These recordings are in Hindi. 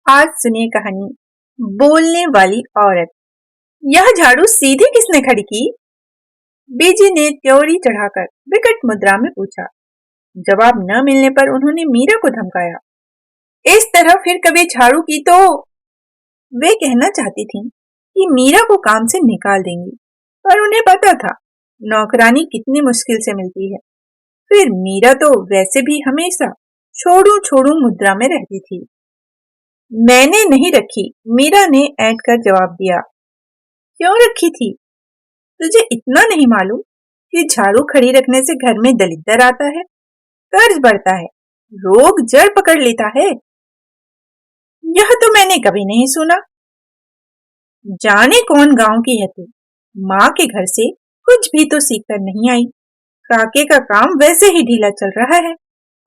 आज सुनिए कहानी बोलने वाली औरत। यह झाड़ू सीधी किसने खड़ी की? बीजी ने त्योरी चढ़ाकर विकट मुद्रा में पूछा। जवाब न मिलने पर उन्होंने मीरा को धमकाया। इस तरह फिर कभी झाड़ू की तो वे कहना चाहती थीं कि मीरा को काम से निकाल देंगी, पर उन्हें पता था नौकरानी कितनी मुश्किल से मिलती है। फिर मीरा तो वैसे भी हमेशा छोड़ू छोड़ू मुद्रा में रहती थी। मैंने नहीं रखी, मीरा ने ऐंठ कर जवाब दिया। क्यों रखी थी? तुझे इतना नहीं मालूम कि झाड़ू खड़ी रखने से घर में दलिद्दर आता है, कर्ज बढ़ता है, रोग जड़ पकड़ लेता है? यह तो मैंने कभी नहीं सुना। जाने कौन गांव की है तू? माँ के घर से कुछ भी तो सीख कर नहीं आई। काके का काम वैसे ही ढीला चल रहा है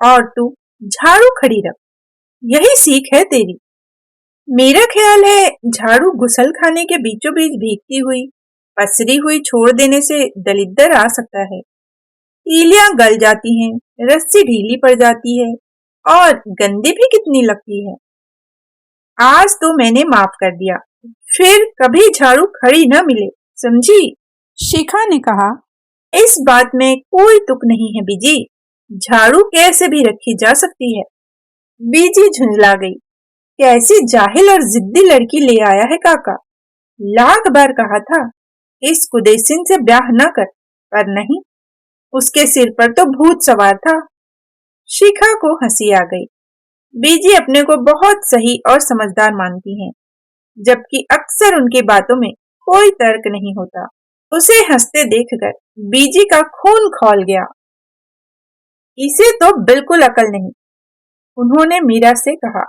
और तू झाड़ू खड़ी रख, यही सीख है तेरी। मेरा ख्याल है झाड़ू गुसल खाने के बीचों बीच भीगती हुई पसरी हुई छोड़ देने से दलिद्दर आ सकता है। तीलियां गल जाती हैं, रस्सी ढीली पड़ जाती है और गंदी भी कितनी लगती है। आज तो मैंने माफ कर दिया, फिर कभी झाड़ू खड़ी न मिले, समझी? शिखा ने कहा। इस बात में कोई तुक नहीं है बीजी, झाड़ू कैसे भी रखी जा सकती है। बीजी झुंझला गई। कैसी जाहिल और जिद्दी लड़की ले आया है काका। लाख बार कहा था इस कुदैसिन से ब्याह न कर, पर नहीं, उसके सिर पर तो भूत सवार था। शिखा को हंसी आ गई। बीजी अपने को बहुत सही और समझदार मानती हैं, जबकि अक्सर उनकी बातों में कोई तर्क नहीं होता। उसे हंसते देखकर बीजी का खून खौल गया। इसे तो बिल्कुल अकल नहीं, उन्होंने मीरा से कहा।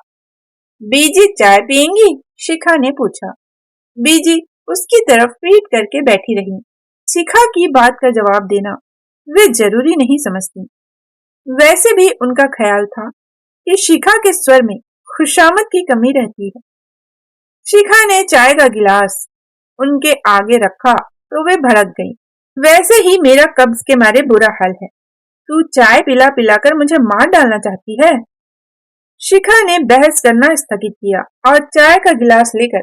बीजी चाय पिएंगी? शिखा ने पूछा। बीजी उसकी तरफ पीट करके बैठी रही। शिखा की बात का जवाब देना वे जरूरी नहीं समझती। वैसे भी उनका ख्याल था कि शिखा के स्वर में खुशामद की कमी रहती है। शिखा ने चाय का गिलास उनके आगे रखा तो वे भड़क गई। वैसे ही मेरा कब्ज के मारे बुरा हाल है, तू चाय पिला पिलाकर मुझे मार डालना चाहती है? शिखा ने बहस करना स्थगित किया और चाय का गिलास लेकर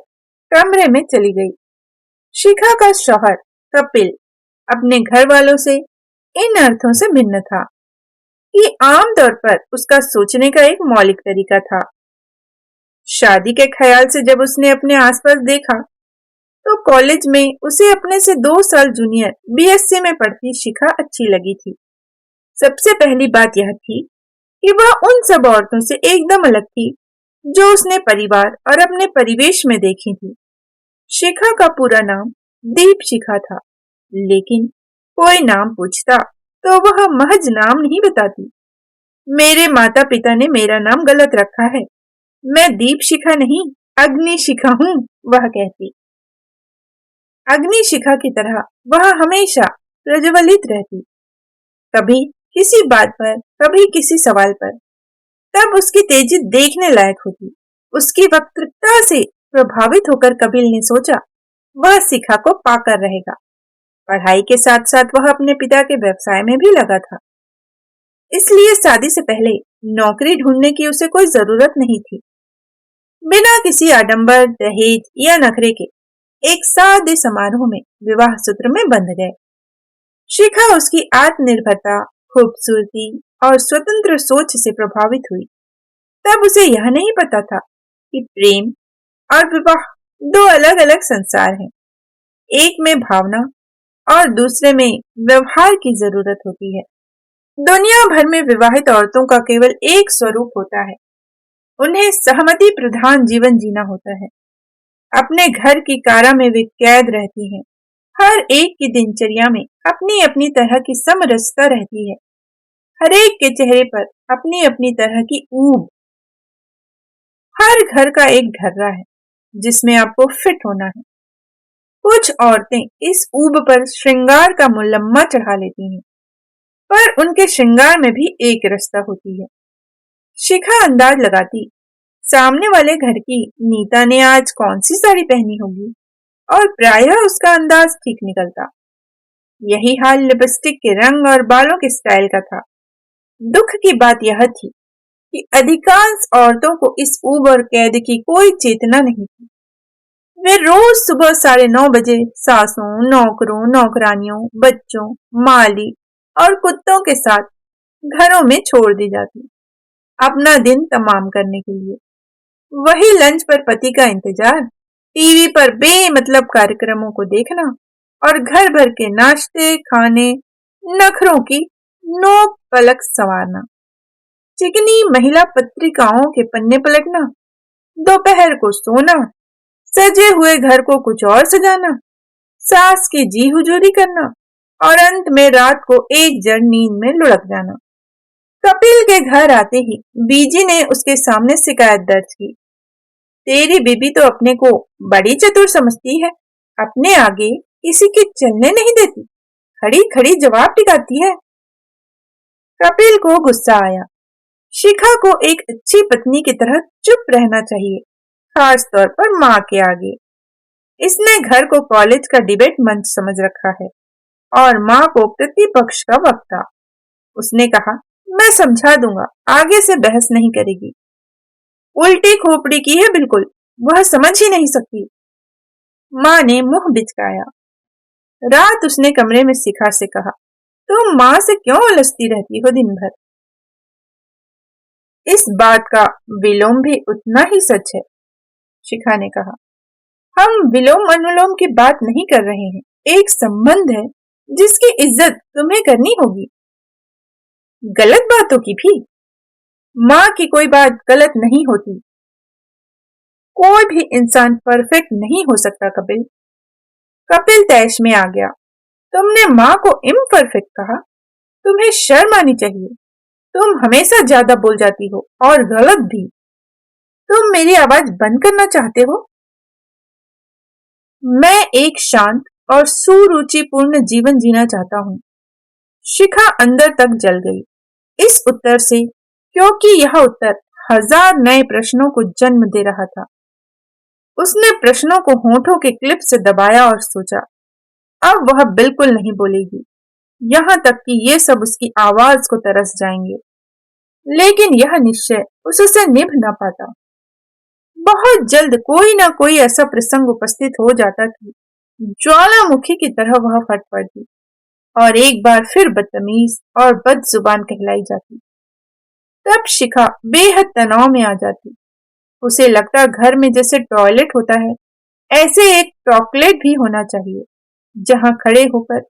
कमरे में चली गई। शिखा का शौहर कपिल अपने घर वालों से इन अर्थों से भिन्न था कि आमतौर पर उसका सोचने का एक मौलिक तरीका था। शादी के ख्याल से जब उसने अपने आसपास देखा तो कॉलेज में उसे अपने से 2 साल जूनियर बीएससी में पढ़ती शिखा अच्छी लगी थी। सबसे पहली बात यह थी कि वह उन सब औरतों से एकदम अलग थी जो उसने परिवार और अपने परिवेश में देखी थी। शिखा का पूरा नाम दीप शिखा था, लेकिन कोई नाम पूछता तो वह महज नाम नहीं बताती। मेरे माता पिता ने मेरा नाम गलत रखा है, मैं दीप शिखा नहीं अग्नि शिखा हूँ, वह कहती। अग्नि शिखा की तरह वह हमेशा प्रज्वलित रहती, कभी किसी बात पर, कभी किसी सवाल पर। तब उसकी तेजी देखने लायक होती। उसकी वक्तृता से प्रभावित होकर कपिल ने सोचा वह शिखा को पाकर रहेगा। पढ़ाई के साथ साथ वह अपने पिता के व्यवसाय में भी लगा था, इसलिए शादी से पहले नौकरी ढूंढने की उसे कोई जरूरत नहीं थी। बिना किसी आडंबर, दहेज या नखरे के एक सादे समारोह में विवाह सूत्र में बंध गए। शिखा उसकी आत्मनिर्भरता, खूबसूरती और स्वतंत्र सोच से प्रभावित हुई। तब उसे यह नहीं पता था कि प्रेम और विवाह 2 अलग अलग संसार हैं। एक में भावना और दूसरे में व्यवहार की जरूरत होती है। दुनिया भर में विवाहित औरतों का केवल एक स्वरूप होता है, उन्हें सहमति प्रधान जीवन जीना होता है। अपने घर की कारा में वे कैद रहती हैं। हर एक की दिनचर्या में अपनी अपनी तरह की समरसता रहती है। हर एक के चेहरे पर अपनी अपनी तरह की ऊब। हर घर का एक ढर्रा है जिसमें आपको फिट होना है। कुछ औरतें इस ऊब पर श्रृंगार का मुलम्मा चढ़ा लेती हैं, पर उनके श्रृंगार में भी एक रास्ता होती है। शिखा अंदाज लगाती सामने वाले घर की नीता ने आज कौन सी साड़ी पहनी होगी और प्रायः उसका अंदाज ठीक निकलता। यही हाल लिपस्टिक के रंग और बालों के स्टाइल का था। दुख की बात यह थी कि अधिकांश औरतों को इस ऊब और कैद की कोई चेतना नहीं थी। वे रोज सुबह 9:30 बजे सासों, नौकरों, नौकरानियों, बच्चों, माली और कुत्तों के साथ घरों में छोड़ दी जाती, अपना दिन तमाम करने के लिए। वही लंच पर पति का इंतजार, टीवी पर बेमतलब कार्यक्रमों को देखना और घर भर के नाश्ते खाने, नखरों की नोक पलक संवारना, चिकनी महिला पत्रिकाओं के पन्ने पलटना, दोपहर को सोना, सजे हुए घर को कुछ और सजाना, सास की जी हुजूरी करना और अंत में रात को एक जड़ नींद में लुढ़क जाना। कपिल के घर आते ही बीजी ने उसके सामने शिकायत दर्ज की। तेरी बीबी तो अपने को बड़ी चतुर समझती है, अपने आगे किसी के चलने नहीं देती, खड़ी खड़ी जवाब टिकाती है। कपिल को गुस्सा आया। शिखा को एक अच्छी पत्नी की तरह चुप रहना चाहिए, खास तौर पर माँ के आगे। इसने घर को कॉलेज का डिबेट मंच समझ रखा है और माँ को प्रतिपक्ष का वक्ता। उसने कहा, मैं समझा दूंगा, आगे से बहस नहीं करेगी। उल्टी खोपड़ी की है बिल्कुल, वह समझ ही नहीं सकती। माँ ने मुंह बिचकाया। रात उसने कमरे में शिखा से कहा, तुम माँ से क्यों उलझती रहती हो दिन भर? इस बात का विलोम भी उतना ही सच है, शिखा ने कहा। हम विलोम अनुलोम की बात नहीं कर रहे हैं, एक संबंध है जिसकी इज्जत तुम्हें करनी होगी। गलत बातों की भी? माँ की कोई बात गलत नहीं होती। कोई भी इंसान परफेक्ट नहीं हो सकता कपिल। कपिल तैश में आ गया। तुमने माँ को इम्परफेक्ट कहा? तुम्हें शर्म आनी चाहिए। तुम हमेशा ज्यादा बोल जाती हो और गलत भी। तुम मेरी आवाज बंद करना चाहते हो? मैं एक शांत और सुरुचिपूर्ण जीवन जीना चाहता हूँ। शिखा अंदर तक जल गई इस उत्तर से, क्योंकि यह उत्तर 1000 नए प्रश्नों को जन्म दे रहा था। उसने प्रश्नों को होठों के क्लिप से दबाया और सोचा, अब वह बिल्कुल नहीं बोलेगी, यहाँ तक कि ये सब उसकी आवाज को तरस जाएंगे। लेकिन यह निश्चय उससे निभ न पाता। बहुत जल्द कोई ना कोई ऐसा प्रसंग उपस्थित हो जाता कि ज्वालामुखी की तरह वह फट पड़ती और एक बार फिर बदतमीज और बदजुबान कहलाई जाती। तब शिखा बेहद तनाव में आ जाती। उसे लगता घर में जैसे टॉयलेट होता है, ऐसे एक टॉयलेट भी होना चाहिए, जहां खड़े होकर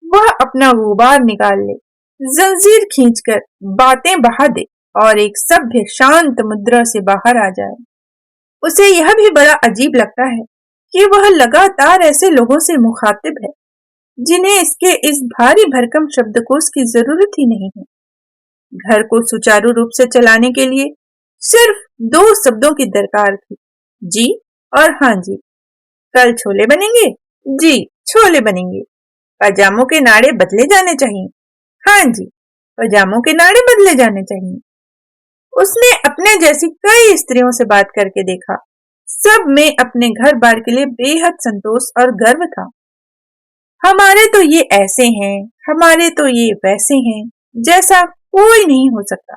वह अपना गुबार निकाल ले, जंजीर खींचकर बातें बहा दे और एक सभ्य शांत मुद्रा से बाहर आ जाए। उसे यह भी बड़ा अजीब लगता है कि वह लगातार ऐसे लोगों से मुखातिब है जिन्हें इसके इस भारी भरकम शब्दकोश की जरूरत ही नहीं है। घर को सुचारू रूप से चलाने के लिए सिर्फ 2 शब्दों की दरकार थी, जी और हाँ जी। कल छोले बनेंगे? जी, छोले बनेंगे। पजामों के नाड़े बदले जाने चाहिए? हाँ जी, पजामों के नाड़े बदले जाने चाहिए। उसने अपने जैसी कई स्त्रियों से बात करके देखा, सब में अपने घर बार के लिए बेहद संतोष और गर्व था। हमारे तो ये ऐसे हैं, हमारे तो ये वैसे हैं, जैसा कोई नहीं हो सकता।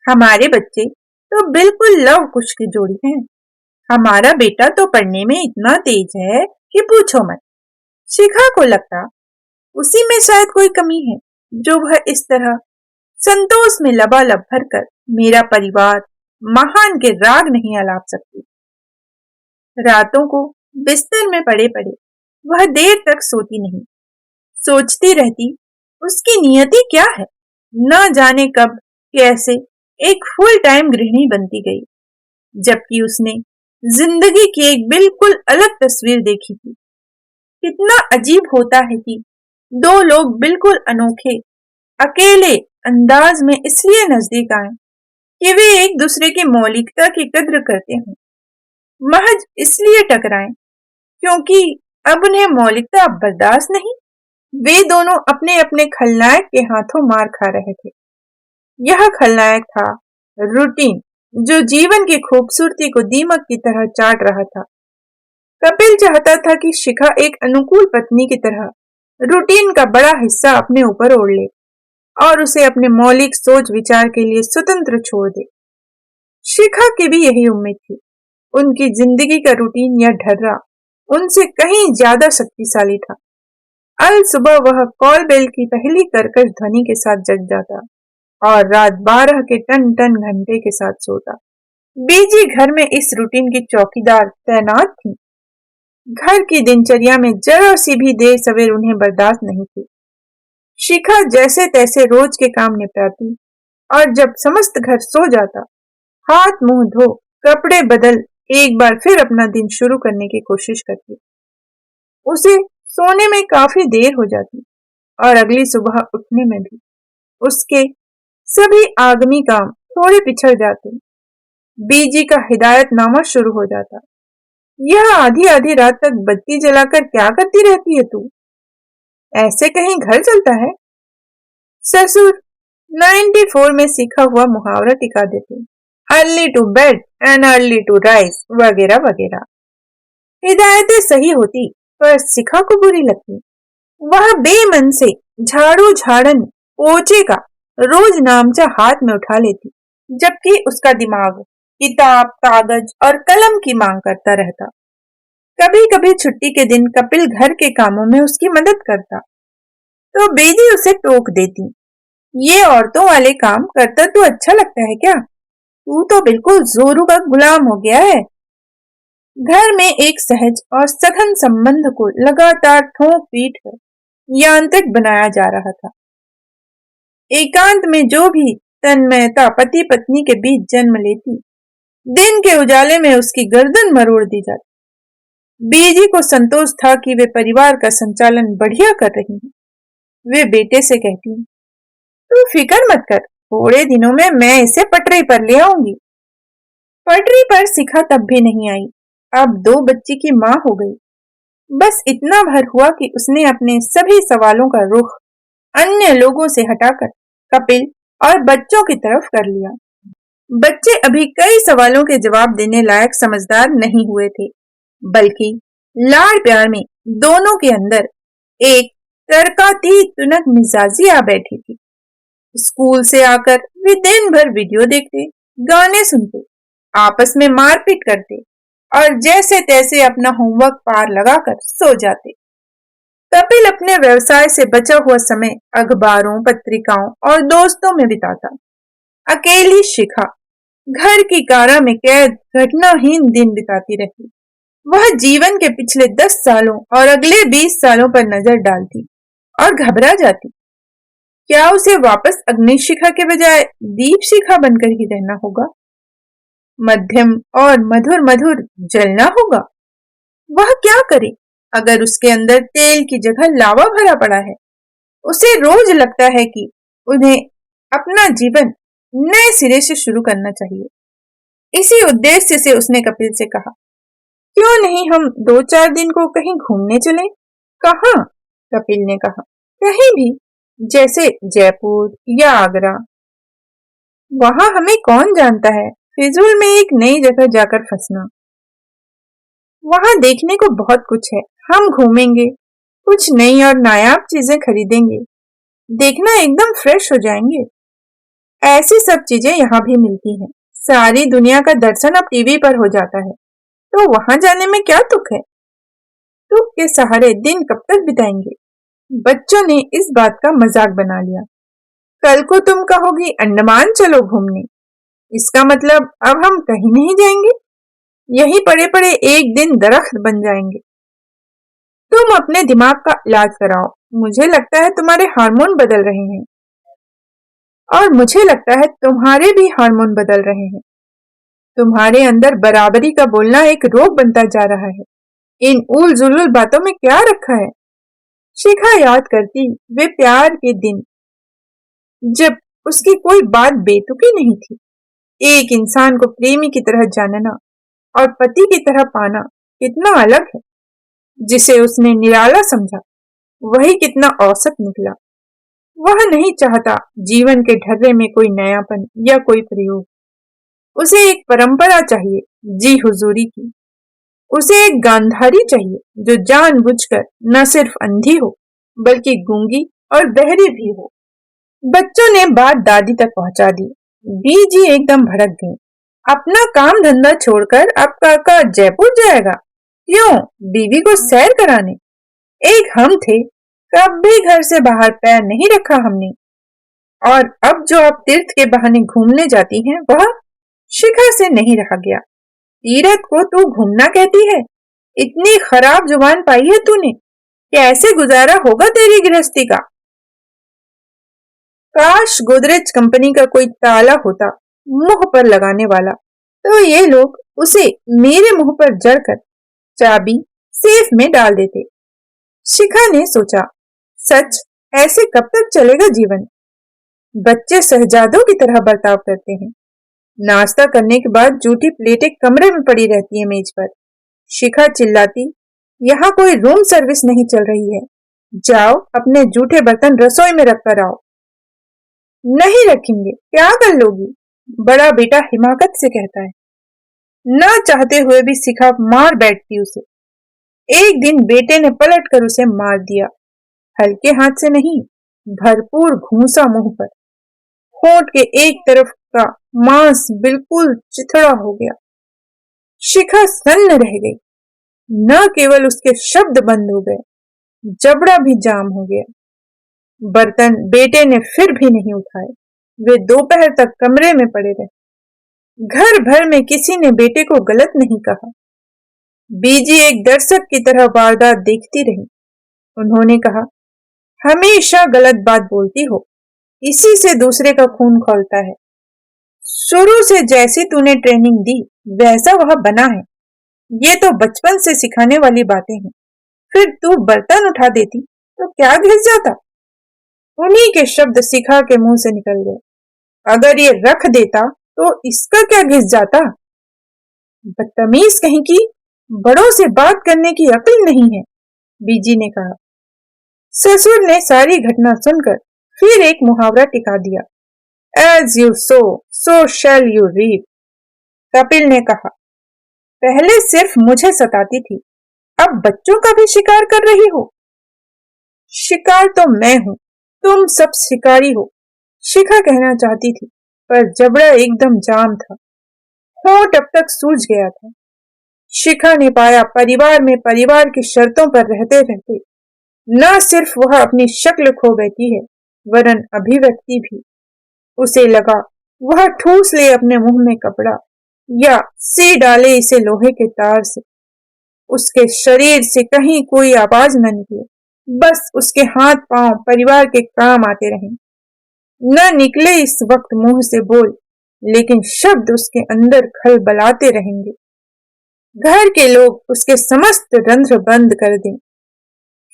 हमारे बच्चे तो बिल्कुल लव कुश की जोड़ी हैं। हमारा बेटा तो पढ़ने में इतना तेज है कि पूछो मत। शिखा को लगता उसी में शायद कोई कमी है, जो वह इस तरह संतोष में लबालब भरकर मेरा परिवार महान के राग नहीं अलाप सकती। रातों को बिस्तर में पड़े पड़े वह देर तक सोती नहीं, सोचती रहती उसकी नियति क्या है। न जाने कब कैसे एक फुल टाइम गृहिणी बनती गई, जबकि उसने जिंदगी की एक बिल्कुल अलग तस्वीर देखी थी। कितना अजीब होता है कि 2 लोग बिल्कुल अनोखे अकेले अंदाज में इसलिए नजदीक आए कि वे एक दूसरे की मौलिकता की कद्र करते हैं, महज इसलिए टकराएं क्योंकि अब उन्हें मौलिकता बर्दाश्त नहीं। वे दोनों अपने अपने खलनायक के हाथों मार खा रहे थे। यह खलनायक था रूटीन, जो जीवन की खूबसूरती को दीमक की तरह चाट रहा था। कपिल चाहता था कि शिखा एक अनुकूल पत्नी की तरह रूटीन का बड़ा हिस्सा अपने ऊपर ओढ़ ले, और उसे अपने मौलिक सोच विचार के लिए स्वतंत्र छोड़ दे। शिखा की भी यही उम्मीद थी। उनकी जिंदगी का रूटीन या ढर्रा उनसे कहीं ज्यादा शक्तिशाली था। अल सुबह वह कॉल बेल की पहली कर्कश ध्वनि के साथ जग जाता और रात 12 के टन टन घंटे के साथ सोता। बीजी घर में इस रूटीन की चौकीदार तैनात थी। घर की दिनचर्या में जरा सी भी देर सवेर उन्हें बर्दाश्त नहीं थी। शिखा जैसे तैसे रोज के काम निपटाती और जब समस्त घर सो जाता, हाथ मुंह धो कपड़े बदल एक बार फिर अपना दिन शुरू करने की कोशिश करती। उसे सोने में काफी देर हो जाती और अगली सुबह उठने में भी उसके सभी आगामी काम थोड़े पिछड़ जाते। बीजी का हिदायतनामा शुरू हो जाता। यह आधी आधी रात तक बत्ती जलाकर क्या करती रहती है तू? ऐसे कहीं घर चलता है? ससुर 94 में सीखा हुआ मुहावरा टिका देते। Early to bed and early to rise वगैरह वगैरह। हिदायतें सही होती पर शिखा को बुरी लगती। वह बेमन से झाड़ू झाड़न पोछे का रोज नामचा हाथ में उठा लेती, जबकि उसका दिमाग किताब कागज और कलम की मांग करता रहता। कभी कभी छुट्टी के दिन कपिल घर के कामों में उसकी मदद करता तो बेदी उसे टोक देती, ये औरतों वाले काम करता तो अच्छा लगता है क्या? तू तो बिल्कुल जोरू का गुलाम हो गया है। घर में एक सहज और सघन संबंध को लगातार ठोक पीट कर यांत्रिक बनाया जा रहा था। एकांत में जो भी तन्मयता पति पत्नी के बीच जन्म लेती, दिन के उजाले में उसकी गर्दन मरोड़ दी जाती। बीजी को संतोष था कि वे परिवार का संचालन बढ़िया कर रही हैं। वे बेटे से कहती, तू फिक्र मत कर, थोड़े दिनों में मैं इसे पटरी पर ले आऊंगी। पटरी पर शिखा तब भी नहीं आई। अब 2 बच्ची की मां हो गई। बस इतना भर हुआ कि उसने अपने सभी सवालों का रुख अन्य लोगों से हटाकर कपिल और बच्चों की तरफ कर लिया। बच्चे अभी कई सवालों के जवाब देने लायक समझदार नहीं हुए थे, बल्कि लाड़ प्यार में दोनों के अंदर एक तर्कातीत तुनक मिजाजी आ बैठी थी। स्कूल से आकर वे दिन भर वीडियो देखते, गाने सुनते, आपस में मारपीट करते और जैसे तैसे अपना होमवर्क पार लगाकर सो जाते। कपिल अपने व्यवसाय से बचा हुआ समय अखबारों, पत्रिकाओं और दोस्तों में बिताता। अकेली शिखा घर की कारा में कैद घटनाहीन दिन बिताती रही। वह जीवन के पिछले 10 सालों और अगले 20 सालों पर नजर डालती और घबरा जाती। क्या उसे वापस अग्निशिखा के बजाय दीप शिखा बनकर ही रहना होगा? मध्यम और मधुर मधुर जलना होगा? वह क्या करे अगर उसके अंदर तेल की जगह लावा भरा पड़ा है? उसे रोज लगता है कि उन्हें अपना जीवन नए सिरे से शुरू करना चाहिए। इसी उद्देश्य से उसने कपिल से कहा, क्यों नहीं हम 2-4 दिन को कहीं घूमने चलें? कहाँ? कपिल ने कहा, कहीं भी, जैसे जयपुर या आगरा। वहां हमें कौन जानता है, फिजूल में एक नई जगह जाकर फंसना। वहां देखने को बहुत कुछ है, हम घूमेंगे, कुछ नई और नायाब चीजें खरीदेंगे, देखना एकदम फ्रेश हो जाएंगे। ऐसी सब चीजें यहाँ भी मिलती हैं। सारी दुनिया का दर्शन अब टीवी पर हो जाता है, तो वहां जाने में क्या तुक है? तुक के सहारे दिन कब तक बिताएंगे? बच्चों ने इस बात का मजाक बना लिया। कल को तुम कहोगी अंडमान चलो घूमने, इसका मतलब अब हम कहीं नहीं जाएंगे, यहीं पड़े पड़े एक दिन दरख्त बन जाएंगे। तुम अपने दिमाग का इलाज कराओ, मुझे लगता है तुम्हारे हार्मोन बदल रहे हैं। और मुझे लगता है तुम्हारे भी हार्मोन बदल रहे हैं। तुम्हारे अंदर बराबरी का बोलना एक रोग बनता जा रहा है। इन उल जुलुल बातों में क्या रखा है? शिखा याद करती वे प्यार के दिन जब उसकी कोई बात बेतुकी नहीं थी। एक इंसान को प्रेमी की तरह जानना और पति की तरह पाना कितना अलग है। जिसे उसने निराला समझा वही कितना औसत निकला। वह नहीं चाहता जीवन के ढर्रे में कोई नयापन या कोई प्रयोग। उसे एक परंपरा चाहिए जी हुजूरी की। उसे एक गांधारी चाहिए जो जानबूझकर न सिर्फ अंधी हो बल्कि गूंगी और बहरी भी हो। बच्चों ने बात दादी तक पहुंचा दी। बीजी एकदम भड़क गई। अपना काम धंधा छोड़कर अब काका जयपुर जाएगा? क्यों? बीवी को सैर कराने? एक हम थे, कभी घर से बाहर पैर नहीं रखा हमने। और अब जो आप तीर्थ के बहाने घूमने जाती हैं वह? शिखा से नहीं रहा गया। तीरथ को तू घूमना कहती है? इतनी खराब जुबान पाई है तूने? कैसे गुजारा होगा तेरी गृहस्थी का? काश गोदरेज कंपनी का कोई ताला होता मुंह पर लगाने वाला, तो ये लोग उसे मेरे मुंह पर जड़कर चाबी सेफ में डाल देते। शिखा ने सोचा, सच, ऐसे कब तक चलेगा जीवन? बच्चे शहजादों की तरह बर्ताव करते हैं। नाश्ता करने के बाद जूठी प्लेटें कमरे में पड़ी रहती है मेज पर। शिखा चिल्लाती, यहाँ कोई रूम सर्विस नहीं चल रही है, जाओ अपने जूठे बर्तन रसोई में रख कर आओ। नहीं रखेंगे, क्या कर लोगी? बड़ा बेटा हिमाकत से कहता है। न चाहते हुए भी शिखा मार बैठती उसे। एक दिन बेटे ने पलट कर उसे मार दिया, हल्के हाथ से नहीं, भरपूर घूंसा मुंह पर। होंठ के एक तरफ का मांस बिल्कुल चिथड़ा हो गया। शिखा सन्न रह गई। न केवल उसके शब्द बंद हो गए, जबड़ा भी जाम हो गया। बर्तन बेटे ने फिर भी नहीं उठाए। वे दोपहर तक कमरे में पड़े रहे। घर भर में किसी ने बेटे को गलत नहीं कहा। बीजी एक दर्शक की तरह वारदात देखती रही। उन्होंने कहा, हमेशा गलत बात बोलती हो, इसी से दूसरे का खून खौलता है। शुरू से जैसी तूने ट्रेनिंग दी वैसा वह बना है। ये तो बचपन से सिखाने वाली बातें हैं। फिर तू बर्तन उठा देती तो क्या घिस जाता? उन्हीं के शब्द शिखा के मुंह से निकल गए। अगर ये रख देता तो इसका क्या घिस जाता? बदतमीज कहीं की, बड़ों से बात करने की अक्ल नहीं है, बीजी ने कहा। ससुर ने सारी घटना सुनकर फिर एक मुहावरा टिका दिया। As you sow, so shall you reap. Kapil ने कहा, पहले सिर्फ मुझे सताती थी, अब बच्चों का भी शिकार कर रही हो। शिकार तो मैं हूं, तुम सब शिकारी हो, शिखा कहना चाहती थी, पर जबड़ा एकदम जाम था। होंठ अब तक सूज गया था। शिखा ने पाया परिवार में परिवार की शर्तों पर रहते रहते न सिर्फ वह अपनी शक्ल खो बैठी है, वरन अभिव्यक्ति भी। उसे लगा वह ठूस ले अपने मुंह में कपड़ा या सी डाले इसे लोहे के तार से। उसके शरीर से कहीं कोई आवाज न निकले, बस उसके हाथ पांव परिवार के काम आते रहें। न निकले इस वक्त मुंह से बोल, लेकिन शब्द उसके अंदर खलबलाते रहेंगे। घर के लोग उसके समस्त रंध्र बंद कर दें,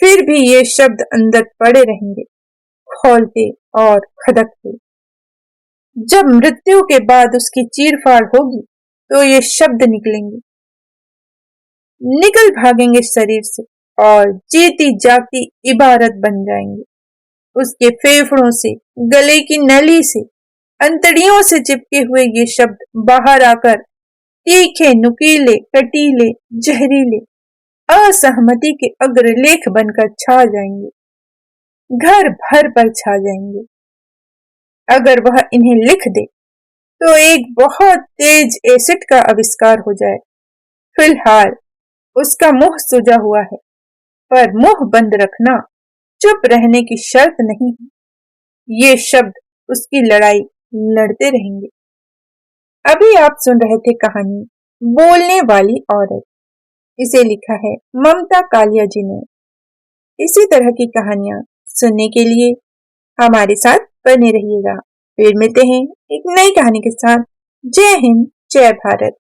फिर भी ये शब्द अंदर पड़े रहेंगे, खौलते और खदकते। जब मृत्यु के बाद उसकी चीरफाड़ होगी तो ये शब्द निकलेंगे, निकल भागेंगे शरीर से और जीती जागती इबारत बन जाएंगे। उसके फेफड़ों से, गले की नली से, अंतड़ियों से चिपके हुए ये शब्द बाहर आकर तीखे, नुकीले, कटीले, जहरीले, असहमति के अग्रलेख बनकर छा जाएंगे, घर भर पर छा जाएंगे। अगर वह इन्हें लिख दे तो एक बहुत तेज एसिड का आविष्कार हो जाए। फिलहाल उसका मुंह सूजा हुआ है, पर मुंह बंद रखना चुप रहने की शर्त नहीं है। ये शब्द उसकी लड़ाई लड़ते रहेंगे। अभी आप सुन रहे थे कहानी बोलने वाली औरत। इसे लिखा है ममता कालिया जी ने। इसी तरह की कहानियां सुनने के लिए हमारे साथ बने रहिएगा। फिर मिलते हैं एक नई कहानी के साथ। जय हिंद, जय भारत।